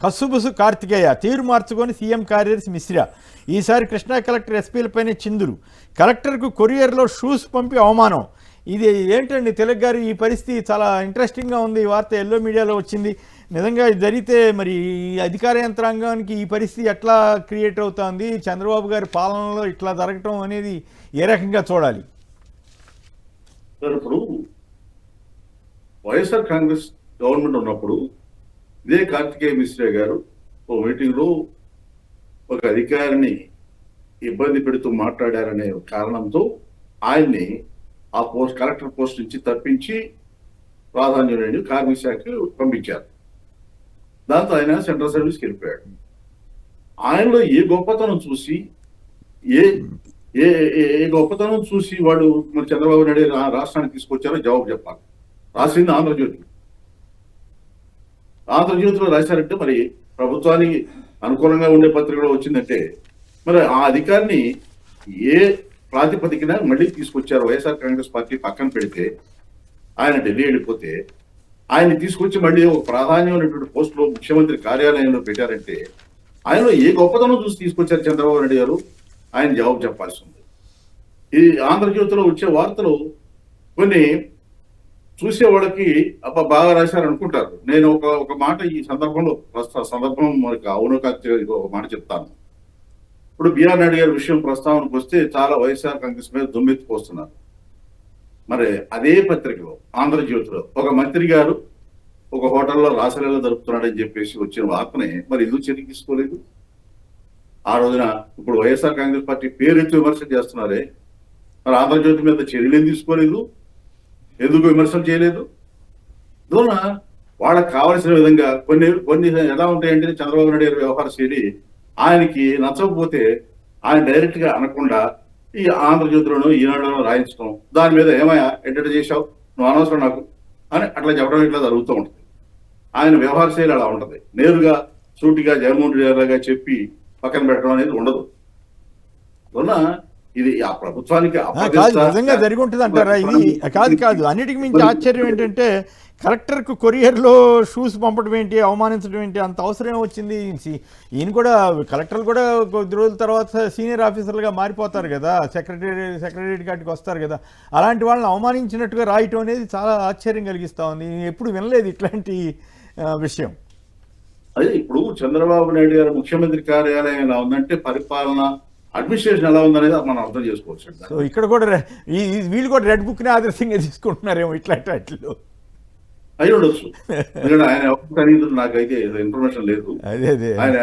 కస్సుబుసు కార్తికేయ తీరు మార్చుకొని సీఎం కార్యదర్శి మిశ్రా. ఈసారి కృష్ణా కలెక్టర్ ఎస్పీలపైనే చిందులు. కలెక్టర్కు కొరియర్లో షూస్ పంపి అవమానం. ఇది ఏంటండి తిలక్ గారు, ఈ పరిస్థితి చాలా ఇంట్రెస్టింగ్గా ఉంది. ఈ వార్త ఎల్లో మీడియాలో వచ్చింది. నిజంగా ఇది జరిగితే మరి ఈ అధికార యంత్రాంగానికి ఈ పరిస్థితి ఎట్లా క్రియేట్ అవుతుంది? చంద్రబాబు గారి పాలనలో ఇట్లా జరగటం అనేది ఏ రకంగా చూడాలి? ఇప్పుడు వైఎస్ఆర్ కాంగ్రెస్ గవర్నమెంట్ ఉన్నప్పుడు ఇదే కార్తికేయ మిశ్రా గారు ఓ మీటింగ్లో ఒక అధికారిని ఇబ్బంది పెడుతూ మాట్లాడారనే కారణంతో ఆయన్ని ఆ కలెక్టర్ పోస్ట్ నుంచి తప్పించి ప్రాధాన్యమైన కార్మిక శాఖకి పంపించారు. దాంతో ఆయన సెంట్రల్ సర్వీస్కి వెళ్ళిపోయాడు. ఆయనలో ఏ గొప్పతనం చూసి ఏ గొప్పతనం చూసి వాడు మరి చంద్రబాబు నాయుడు రాష్ట్రానికి తీసుకొచ్చారో జవాబు చెప్పాలి. రాసింది ఆంధ్రజ్యోతిలో రాశారంటే మరి ప్రభుత్వానికి అనుకూలంగా ఉండే పత్రికలో వచ్చిందంటే మరి ఆ అధికారిని ఏ ప్రాతిపదికన మళ్ళీ తీసుకొచ్చారు? వైఎస్ఆర్ కాంగ్రెస్ పార్టీ పక్కన పెడితే ఆయన ఢిల్లీ వెళ్ళిపోతే ఆయన్ని తీసుకొచ్చి మళ్ళీ ఒక ప్రాధాన్యమైనటువంటి పోస్టులో ముఖ్యమంత్రి కార్యాలయంలో పెట్టారంటే ఆయనలో ఏ గొప్పతనం చూసి తీసుకొచ్చారు చంద్రబాబు నాయుడు గారు? ఆయన జవాబు చెప్పాల్సి ఉంది. ఈ ఆంధ్రజ్యోతిలో వచ్చే వార్తలు కొన్ని చూసే వాళ్ళకి అబ్బా బాగా రాశారు అనుకుంటారు. నేను ఒక మాట ఈ సందర్భం మనకి అవును కాదు ఒక మాట చెప్తాను. ఇప్పుడు బిఆర్ నాయుడు గారి విషయం ప్రస్తావనకు వస్తే చాలా వైఎస్ఆర్ కాంగ్రెస్ మీద దుమ్మెత్తిపోస్తున్నారు. మరి అదే పత్రికలో ఆంధ్రజ్యోతిలో ఒక మంత్రి గారు ఒక హోటల్లో రాసలీల జరుపుతున్నాడని చెప్పేసి వచ్చిన వార్తనే మరి ఎందుకు చర్య తీసుకోలేదు? ఆ రోజున ఇప్పుడు వైఎస్ఆర్ కాంగ్రెస్ పార్టీ పేరెత్తి విమర్శ చేస్తున్నారే, మరి ఆంధ్రజ్యోతి మీద చర్యలు తీసుకోలేదు, ఎందుకు విమర్శలు చేయలేదు? అందువలన వాళ్ళకి కావలసిన విధంగా కొన్ని ఎలా ఉంటాయంటే చంద్రబాబు నాయుడు గారి వ్యవహార శైలి ఆయనకి నచ్చకపోతే ఆయన డైరెక్ట్ గా అనకుండా ఈ ఆంధ్రజ్యోతిలోనూ ఈనాడులోనూ రాయించడం, దాని మీద ఏమయ్యా ఎడ్డెడ్ చేశావు, నువ్వు అనవసరం నాకు అని అట్లా చెప్పడం ఇట్లా జరుగుతూ ఉంటుంది. ఆయన వ్యవహార శైలి అలా ఉంటుంది. నేరుగా సూటిగా జగన్మోహన్ రెడ్డి గారిగా చెప్పి పక్కన పెట్టడం అనేది ఉండదు. అందువలన ఇది ఆ ప్రభుత్వానికి నిజంగా జరిగి ఉంటుంది అంటారా? ఇది కాదు. అన్నిటికీ మించి ఆశ్చర్యం ఏంటంటే కలెక్టర్కు కొరియర్లో షూస్ పంపడం ఏంటి, అవమానించడం ఏంటి, అంత అవసరం వచ్చింది? ఈయన కూడా కలెక్టర్లు కూడా కొద్ది రోజుల తర్వాత సీనియర్ ఆఫీసర్లుగా మారిపోతారు కదా, సెక్రటరీ గారికి వస్తారు కదా. అలాంటి వాళ్ళని అవమానించినట్టుగా రాయటం అనేది చాలా ఆశ్చర్యం కలిగిస్తూ ఉంది. ఎప్పుడు వినలేదు ఇట్లాంటి విషయం. అదే ఇప్పుడు చంద్రబాబు నాయుడు గారు ముఖ్యమంత్రి కార్యాలయం ఎలా ఉందంటే పరిపాలన అడ్మినిస్ట్రేషన్ ఎలా ఉందనేది మనం అర్థం చేసుకోవచ్చు. సో ఇక్కడ కూడా వీళ్ళు కూడా రెడ్ బుక్ ని ఆదర్శంగా తీసుకుంటున్నారేమో ఇట్లాంటి వాటిలో అయి ఉండొచ్చు. ఎందుకంటే ఆయన సన్నిహితుడు నాకైతే ఇన్ఫర్మేషన్ లేదు. ఆయన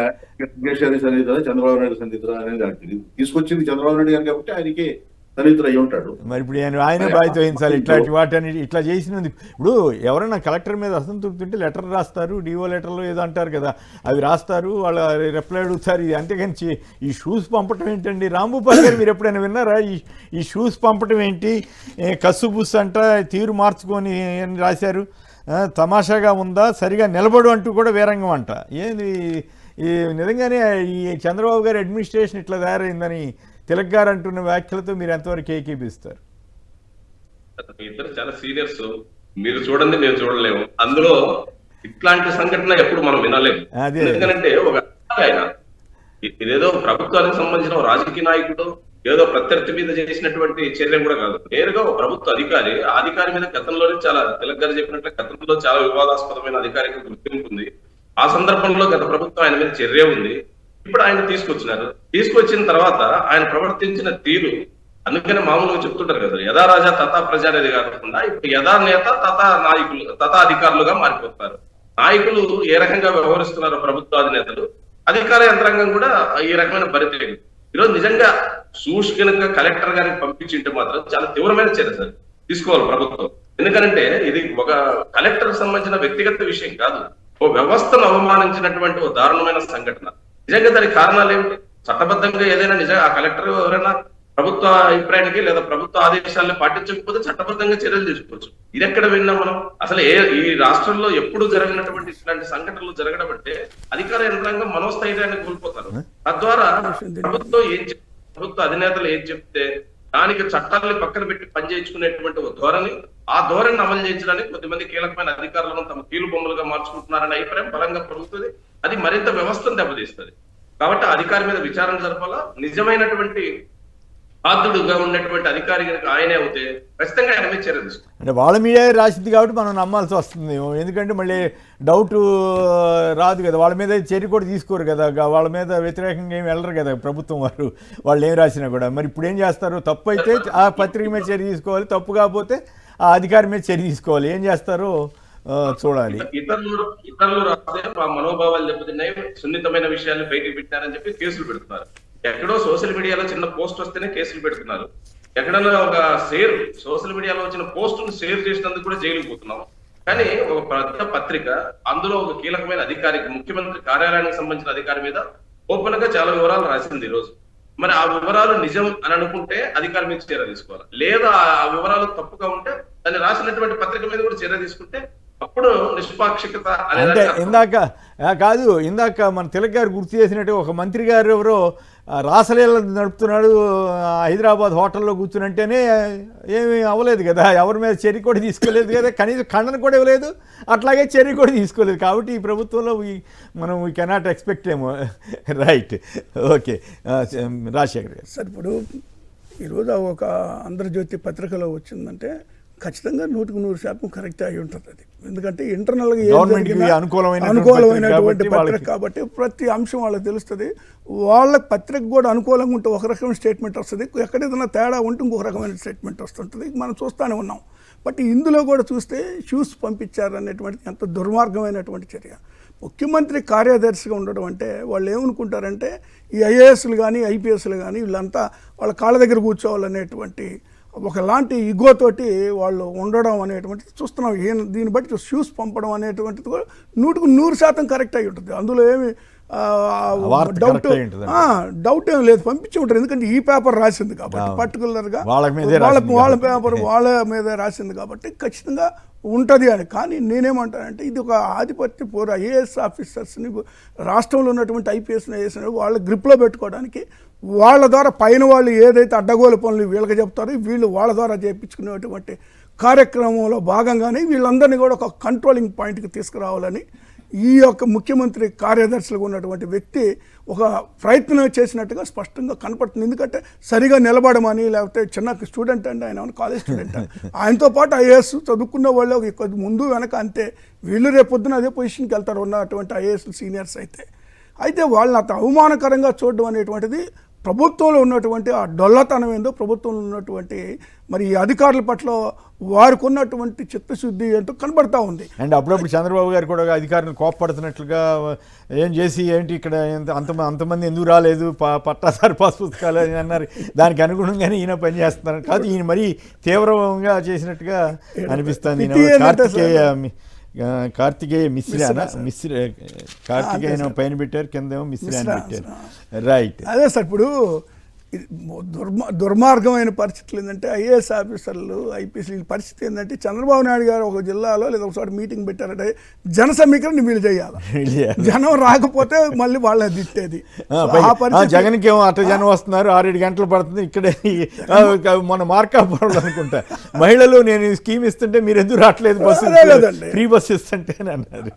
సన్నిహితుడా చంద్రబాబు నాయుడు సన్నిహితుడా అనేది నాకు తెలియదు. తీసుకొచ్చింది చంద్రబాబు నాయుడు గారు కాబట్టి ఆయనకే సన్నిహితుడు అయి ఉంటాడు. మరి ఇప్పుడు ఆయన బాధ్యత వహించాలి ఇట్లాంటి వాటిని. ఇట్లా చేసినందుకు ఇప్పుడు ఎవరైనా కలెక్టర్ మీద అసంతృప్తి ఉంటే లెటర్ రాస్తారు, డిఓ లెటర్లో ఏదో అంటారు కదా, అవి రాస్తారు, వాళ్ళ రిప్లై అడుగుతారు. అంతేగాని ఈ షూస్ పంపటం ఏంటండి? రాంభూపాల్ గారు మీరు ఎప్పుడైనా విన్నారా ఈ షూస్ పంపటం ఏంటి? కస్సుబుస్ అంట, తీరు మార్చుకొని అని రాశారు. తమాషాగా ఉందా? సరిగా నిలబడు అంటూ కూడా వీరంగం అంట. ఏంది ఈ నిజంగానే ఈ చంద్రబాబు గారి అడ్మినిస్ట్రేషన్ ఇట్లా తయారైందని తిలక్ గారు అంటున్న వ్యాఖ్యలతో మీరు ఎంతవరకు ఏకీపిస్తారు? ఇద్దరు చాలా సీనియర్స్, మీరు చూడండి నేను చూడలేము. అందులో ఇట్లాంటి సంఘటన ఎప్పుడు మనం వినలేము. ఎందుకంటే ఒక ఆయన ఇదేదో ప్రభుత్వానికి సంబంధించిన రాజకీయ నాయకుడు ఏదో ప్రత్యర్థి మీద చేసినటువంటి చర్య కూడా కాదు. నేరుగా ఒక ప్రభుత్వ అధికారి, ఆ అధికారి మీద గతంలోనే చాలా తిలక్ గారు చెప్పినట్లు గతంలో చాలా వివాదాస్పదమైన అధికారిక గుర్తింపు ఉంది. ఆ సందర్భంలో గత ప్రభుత్వం ఆయన మీద చర్య ఉంది. ఇప్పుడు ఆయన తీసుకొచ్చిన తర్వాత ఆయన ప్రవర్తించిన తీరు, అందుకనే మామూలుగా చెప్తుంటారు కదా, యథా రాజా తథా ప్రజ అనేది కాకుండా ఇప్పుడు యథా నేత తథా నాయకులు తథా అధికారులుగా మారిపోతున్నారు. నాయకులు ఏ రకంగా వ్యవహరిస్తున్నారు ప్రభుత్వ అధినేతలు, అధికార యంత్రాంగం కూడా ఈ రకమైన పరిస్థితి. ఈరోజు నిజంగా సూష్ కనుక కలెక్టర్ గారికి పంపించింటే మాత్రం చాలా తీవ్రమైన చర్య సార్ తీసుకోవాలి ప్రభుత్వం. ఎందుకంటే ఇది ఒక కలెక్టర్ సంబంధించిన వ్యక్తిగత విషయం కాదు, ఓ వ్యవస్థను అవమానించినటువంటి ఓ దారుణమైన సంఘటన. నిజంగా దానికి కారణాలు ఏమిటి? చట్టబద్ధంగా ఏదైనా నిజంగా ఆ కలెక్టర్ ఎవరైనా ప్రభుత్వ అభిప్రాయానికి లేదా ప్రభుత్వ ఆదేశాలను పాటించకపోతే చట్టబద్ధంగా చర్యలు తీసుకోవచ్చు. ఇది ఎక్కడ విన్నాం మనం? అసలు ఈ రాష్ట్రంలో ఎప్పుడు జరిగినటువంటి ఇట్లాంటి సంఘటనలు జరగడం అంటే అధికార యంత్రాంగం మనోస్థైర్యాన్ని కోల్పోతారు. తద్వారా ప్రభుత్వ అధినేతలు ఏం చెప్తే దానికి చట్టాలని పక్కన పెట్టి పనిచేయించుకునేటువంటి ఒక ధోరణి, ఆ ధోరణిని అమలు చేయించడానికి కొద్దిమంది కీలకమైన అధికారులను తమ కీలు బొమ్మలుగా మార్చుకుంటున్నారనే అభిప్రాయం బలంగా పెరుగుతుంది. అది మరింత వ్యవస్థను దెబ్బతీస్తుంది. కాబట్టి ఆ అధికారి మీద విచారణ జరపాలా. నిజమైనటువంటి బాధ్యుడుగా ఉన్నటువంటి అధికారి కనుక ఆయనే అవుతే ఖచ్చితంగా ఆయన మీద చర్య తీసుకోవాలి. అంటే వాళ్ళ మీడియా రాసింది కాబట్టి మనం నమ్మాల్సి వస్తుంది. ఎందుకంటే మళ్ళీ డౌట్ రాదు కదా, వాళ్ళ మీద చర్య కూడా తీసుకోరు కదా, వాళ్ళ మీద వ్యతిరేకంగా ఏమి వెళ్ళరు కదా ప్రభుత్వం వారు, వాళ్ళు ఏం రాసినా కూడా. మరి ఇప్పుడు ఏం చేస్తారు? తప్పు అయితే ఆ పత్రిక మీద చర్య తీసుకోవాలి, తప్పు కాకపోతే ఆ అధికారి మీద చర్య తీసుకోవాలి. ఏం చేస్తారో చూడాలి. ఇతరులు రాస్తే ఆ మనోభావాలు దెబ్బతిన్నాయి, సున్నితమైన విషయాలు బయటకు పెట్టారని చెప్పి కేసులు పెడుతున్నారు. ఎక్కడో సోషల్ మీడియాలో చిన్న పోస్ట్ వస్తేనే కేసులు పెడుతున్నారు. ఎక్కడన్నా ఒక షేర్ సోషల్ మీడియాలో వచ్చిన పోస్టును షేర్ చేసినందుకు కూడా జైలుకు పోతున్నాం. కానీ ఒక పెద్ద పత్రిక, అందులో ఒక కీలకమైన అధికారికి, ముఖ్యమంత్రి కార్యాలయానికి సంబంధించిన అధికారి మీద ఓపెన్ గా చాలా వివరాలు రాసింది ఈ రోజు. మరి ఆ వివరాలు నిజం అని అనుకుంటే అధికారి మీద చర్య తీసుకోవాలి, లేదా ఆ వివరాలు తప్పుగా ఉంటే దాన్ని రాసినటువంటి పత్రిక మీద కూడా చర్య తీసుకుంటే అప్పుడు నిష్పాక్షికత అంటే ఇందాక మన తిలక్ గారు గుర్తు చేసినట్టు ఒక మంత్రి గారు ఎవరో రాసలీల నడుపుతున్నాడు హైదరాబాద్ హోటల్లో కూర్చునంటేనే ఏమీ అవ్వలేదు కదా, ఎవరి మీద చర్య కూడా తీసుకోలేదు కదా, కనీసం ఖండన కూడా ఇవ్వలేదు, అట్లాగే చర్య కూడా తీసుకోలేదు. కాబట్టి ఈ ప్రభుత్వంలో మనం వీ కెనాట్ ఎక్స్పెక్ట్ ఏమో. Right, okay. రాజశేఖర్ గారు సార్, ఇప్పుడు ఈరోజు ఒక ఆంధ్రజ్యోతి పత్రికలో వచ్చిందంటే ఖచ్చితంగా 100% కరెక్ట్ అయి ఉంటుంది అది. ఎందుకంటే ఇంటర్నల్గా అనుకూలమైనటువంటి పత్రిక కాబట్టి ప్రతి అంశం వాళ్ళకి తెలుస్తుంది. వాళ్ళ పత్రిక కూడా అనుకూలంగా ఉంటే ఒక రకమైన స్టేట్మెంట్ వస్తుంది, ఎక్కడేదైనా తేడా ఉంటే ఇంకొక రకమైన స్టేట్మెంట్ వస్తుంటుంది. మనం చూస్తూనే ఉన్నాం. బట్ ఇందులో కూడా చూస్తే షూస్ పంపించారు అనేటువంటిది ఎంత దుర్మార్గమైనటువంటి చర్య. ముఖ్యమంత్రి కార్యదర్శిగా ఉండడం అంటే వాళ్ళు ఏమనుకుంటారంటే ఈ ఐఏఎస్లు కానీ ఐపీఎస్లు కానీ వీళ్ళంతా వాళ్ళ కాళ్ళ దగ్గర కూర్చోవాలనేటువంటి ఒకలాంటి ఇగోతోటి వాళ్ళు ఉండడం అనేటువంటిది చూస్తున్నాం. దీన్ని బట్టి షూస్ పంపడం అనేటువంటిది కూడా 100% కరెక్ట్ అయి ఉంటుంది. అందులో ఏమి డౌట్ ఏం లేదు, పంపించి ఉంటారు. ఎందుకంటే ఈ పేపర్ రాసింది కాబట్టి, పర్టికులర్గా వాళ్ళ పేపర్ వాళ్ళ మీద రాసింది కాబట్టి ఖచ్చితంగా ఉంటుంది అని. కానీ నేనేమంటానంటే ఇది ఒక ఆధిపత్య పోరు. ఐఏఎస్ ఆఫీసర్స్ని, రాష్ట్రంలో ఉన్నటువంటి ఐపీఎస్ని ఐఏఎస్ని వాళ్ళ గ్రిప్లో పెట్టుకోవడానికి వాళ్ళ ద్వారా పైన వాళ్ళు ఏదైతే అడ్డగోలు పనులు వీళ్ళకి చెప్తారో వీళ్ళు వాళ్ళ ద్వారా చేయించుకునేటువంటి కార్యక్రమంలో భాగంగానే వీళ్ళందరినీ కూడా ఒక కంట్రోలింగ్ పాయింట్కి తీసుకురావాలని ఈ యొక్క ముఖ్యమంత్రి కార్యదర్శులుగా ఉన్నటువంటి వ్యక్తి ఒక ప్రయత్నం చేసినట్టుగా స్పష్టంగా కనపడుతుంది. ఎందుకంటే సరిగా నిలబడమని, లేకపోతే చిన్న స్టూడెంట్ అండి ఆయన, కాలేజ్ స్టూడెంట్, ఆయనతో పాటు ఐఏఎస్ చదువుకున్న వాళ్ళు కొద్ది ముందు వెనక అంతే. వీళ్ళు రేపొద్దున అదే పొజిషన్కి వెళ్తారు ఉన్నటువంటి ఐఏఎస్ సీనియర్స్ అయితే వాళ్ళని అంత అవమానకరంగా చూడడం అనేటువంటిది ప్రభుత్వంలో ఉన్నటువంటి ఆ డొల్లతనం ఏందో, ప్రభుత్వంలో ఉన్నటువంటి మరి ఈ అధికారుల పట్ల వారికి ఉన్నటువంటి చిత్తశుద్ధి ఏంటో కనబడతా ఉంది. అండ్ అప్పుడప్పుడు చంద్రబాబు గారు కూడా అధికారులను కోప్పడుతున్నట్లుగా ఏం చేసి ఏంటి ఇక్కడ అంతమంది ఎందుకు రాలేదు, పట్టాదారు పాస్ పుస్తకాలు అని అన్నారు. దానికి అనుగుణంగానే ఈయన పనిచేస్తున్నారు కాదు, ఈయన మరీ తీవ్రంగా చేసినట్టుగా అనిపిస్తుంది. కార్తికేయ కార్తికేయ పైన పెట్టారు, కిందేమో మిశ్రా అని పెట్టారు. రైట్, అదే సార్. ఇప్పుడు దుర్మార్గమైన పరిస్థితులు ఏంటంటే ఐఏఎస్ ఆఫీసర్లు ఐపీఎస్ పరిస్థితి ఏంటంటే చంద్రబాబు నాయుడు గారు ఒక జిల్లాలో లేదా ఒకసారి మీటింగ్ పెట్టారంటే జన సమీకరణ వీళ్ళు చేయాలి, జనం రాకపోతే మళ్ళీ వాళ్ళ దిట్టేది. జగన్కి ఏమో అట్ట జనం వస్తున్నారు, 6-7 గంటలు పడుతుంది. ఇక్కడే మన మార్కాపురంలో అనుకుంటా మహిళలు నేను స్కీమ్ ఇస్తుంటే మీరు ఎందుకు రావట్లేదు, బస్సు ఫ్రీ బస్సు ఇస్తుంటే అని అన్నారు.